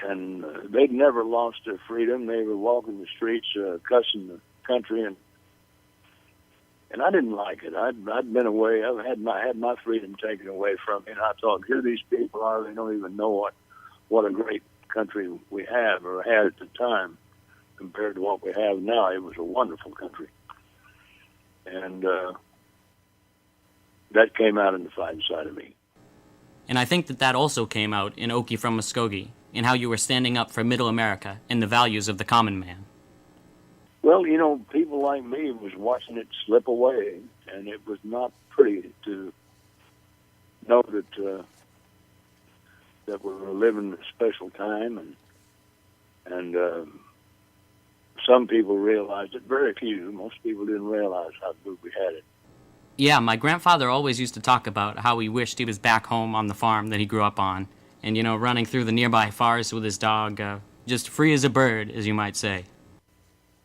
and they'd never lost their freedom. They were walking the streets, cussing the country, and I didn't like it. I'd been away. I had my freedom taken away from me, and I thought, here these people are. They don't even know what a great country we have or had at the time compared to what we have now. It was a wonderful country, and that came out in the fighting side of me. And I think that also came out in Okie from Muskogee, in how you were standing up for Middle America and the values of the common man. Well, people like me was watching it slip away, and it was not pretty to know that we were living a special time, and some people realized it. Very few. Most people didn't realize how good we had it. Yeah, my grandfather always used to talk about how he wished he was back home on the farm that he grew up on, and, running through the nearby forest with his dog, just free as a bird, as you might say.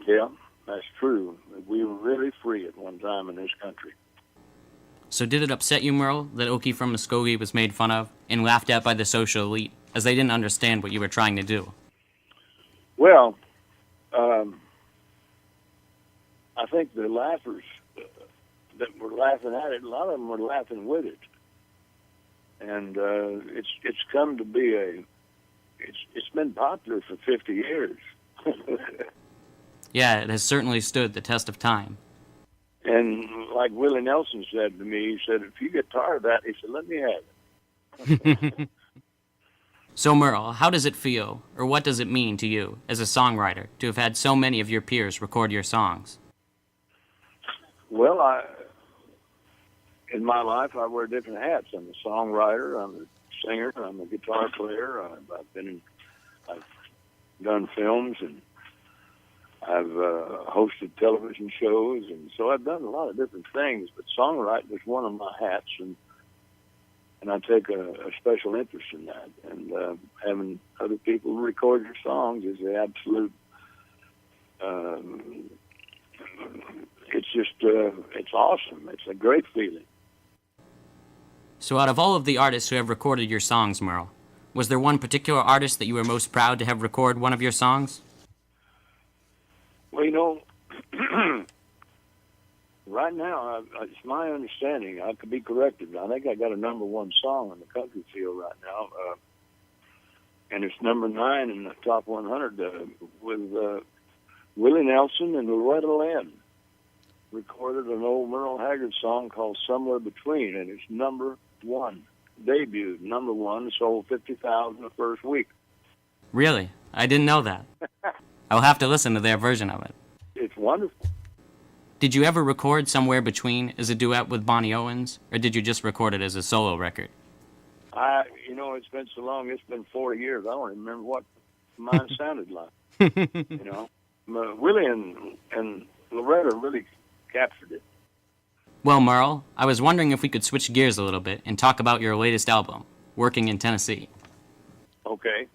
Yeah, that's true. We were really free at one time in this country. So did it upset you, Merle, that Okie from Muskogee was made fun of and laughed at by the social elite, as they didn't understand what you were trying to do? Well, I think the laughers that were laughing at it, a lot of them were laughing with it. And it's come to be it's been popular for 50 years. Yeah, it has certainly stood the test of time. And like Willie Nelson said to me, he said, if you get tired of that, he said, let me have it. So Merle, how does it feel, or what does it mean to you, as a songwriter, to have had so many of your peers record your songs? Well, in my life, I wear different hats. I'm a songwriter, I'm a singer, I'm a guitar player. I've done films, and I've hosted television shows, and so I've done a lot of different things. But songwriting is one of my hats, and I take a special interest in that. And having other people record your songs is the absolute. It's just it's awesome. It's a great feeling. So out of all of the artists who have recorded your songs, Merle, was there one particular artist that you were most proud to have record one of your songs? Well, right now, it's my understanding, I could be corrected, I think I got a #1 song in the country field right now, and it's #9 in the top 100 with Willie Nelson and Loretta Lynn. Recorded an old Merle Haggard song called Somewhere Between, and it's #1. Debuted #1, sold 50,000 the first week. Really? I didn't know that. I'll have to listen to their version of it. It's wonderful. Did you ever record Somewhere Between as a duet with Bonnie Owens, or did you just record it as a solo record? It's been so long, it's been 40 years, I don't even remember what mine sounded like. Willie and Loretta really captured it. Well, Merle, I was wondering if we could switch gears a little bit and talk about your latest album, Working in Tennessee. Okay.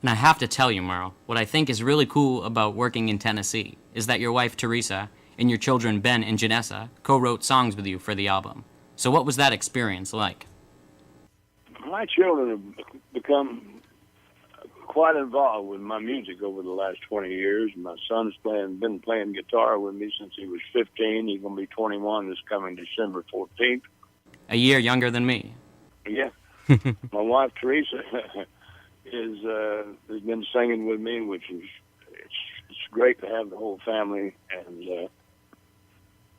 And I have to tell you, Merle, what I think is really cool about Working in Tennessee is that your wife, Teresa, and your children, Ben and Janessa, co-wrote songs with you for the album. So what was that experience like? My children have become quite involved with my music over the last 20 years. My son's been playing guitar with me since he was 15. He's going to be 21 this coming December 14th. A year younger than me. Yeah. My wife, Teresa, has been singing with me, which is it's great to have the whole family. And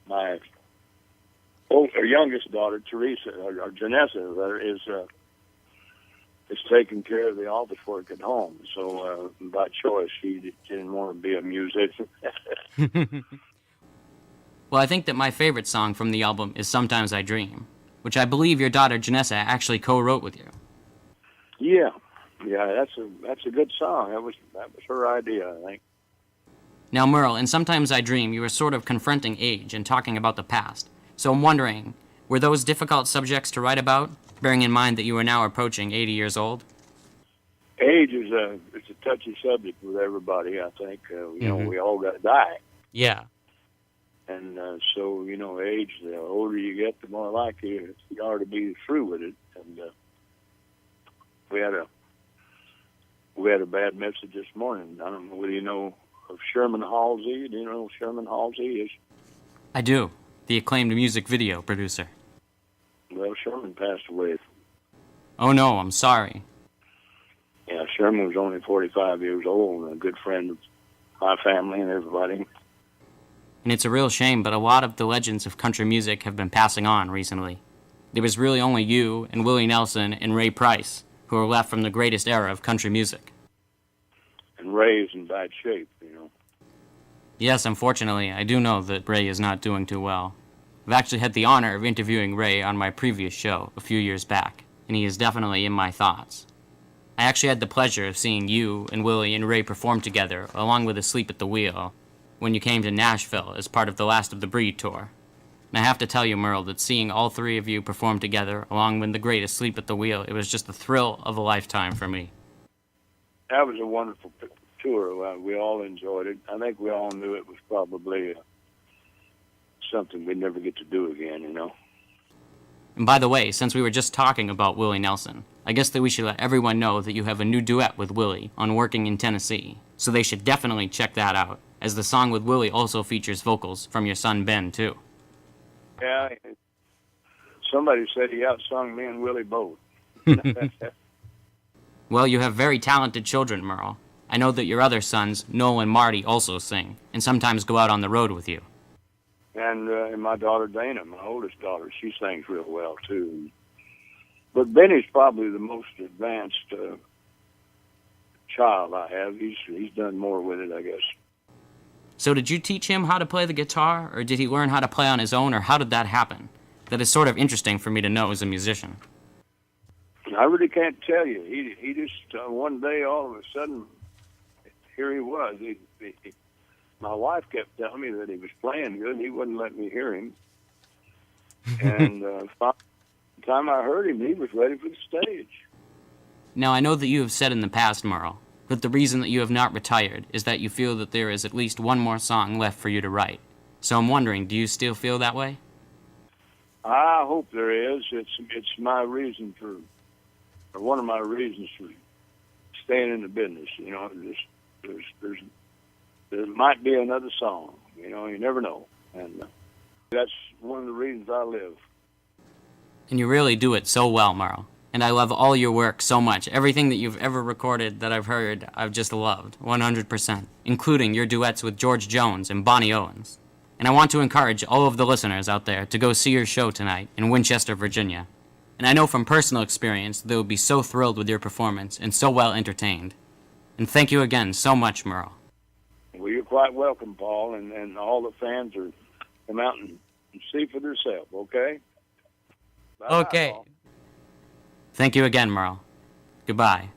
my youngest daughter, Teresa, or Janessa, is taking care of the office work at home. So by choice, she didn't want to be a musician. Well, I think that my favorite song from the album is Sometimes I Dream, which I believe your daughter Janessa actually co-wrote with you. Yeah, that's a good song. That was her idea, I think. Now, Merle, in Sometimes I Dream, you were sort of confronting age and talking about the past. So I'm wondering, were those difficult subjects to write about, bearing in mind that you are now approaching 80 years old? Age is it's a touchy subject with everybody, I think. We all got to die. Yeah. And so, age, the older you get, the more likely you are to be through with it. And we we had a bad message this morning. I don't know whether you know of Sherman Halsey. Do you know who Sherman Halsey is? I do. The acclaimed music video producer. Well, Sherman passed away. Oh no, I'm sorry. Yeah, Sherman was only 45 years old and a good friend of my family and everybody. And it's a real shame, but a lot of the legends of country music have been passing on recently. There was really only you and Willie Nelson and Ray Price who are left from the greatest era of country music. And Ray's in bad shape, you know. Yes, unfortunately, I do know that Ray is not doing too well. I've actually had the honor of interviewing Ray on my previous show a few years back, and he is definitely in my thoughts. I actually had the pleasure of seeing you and Willie and Ray perform together, along with Asleep at the Wheel, when you came to Nashville as part of the Last of the Breed tour. And I have to tell you, Merle, that seeing all three of you perform together, along with the great Asleep at the Wheel, it was just the thrill of a lifetime for me. That was a wonderful tour. We all enjoyed it. I think we all knew it was probably something we'd never get to do again, you know. And by the way, since we were just talking about Willie Nelson, I guess that we should let everyone know that you have a new duet with Willie on Working in Tennessee, so they should definitely check that out, as the song with Willie also features vocals from your son Ben, too. Yeah, somebody said he outsung me and Willie both. Well, you have very talented children, Merle. I know that your other sons, Noel and Marty, also sing, and sometimes go out on the road with you. And my daughter Dana, my oldest daughter, she sings real well, too. But Benny's probably the most advanced child I have. He's done more with it, I guess. So did you teach him how to play the guitar, or did he learn how to play on his own, or how did that happen? That is sort of interesting for me to know as a musician. I really can't tell you. He just, one day, all of a sudden, here he was. My wife kept telling me that he was playing good, and he wouldn't let me hear him. And by the time I heard him, he was ready for the stage. Now, I know that you have said in the past, Merle, that the reason that you have not retired is that you feel that there is at least one more song left for you to write. So I'm wondering, do you still feel that way? I hope there is. It's my reason or one of my reasons for staying in the business. You know, there might be another song. You know, you never know, and that's one of the reasons I live. And you really do it so well, Merle. And I love all your work so much. Everything that you've ever recorded that I've heard, I've just loved, 100%, including your duets with George Jones and Bonnie Owens. And I want to encourage all of the listeners out there to go see your show tonight in Winchester, Virginia. And I know from personal experience they will be so thrilled with your performance and so well entertained. And thank you again so much, Merle. Well, you're quite welcome, Paul, and all the fans are come out and see for themselves, okay? Bye-bye, Okay. Paul. Thank you again, Merle. Goodbye.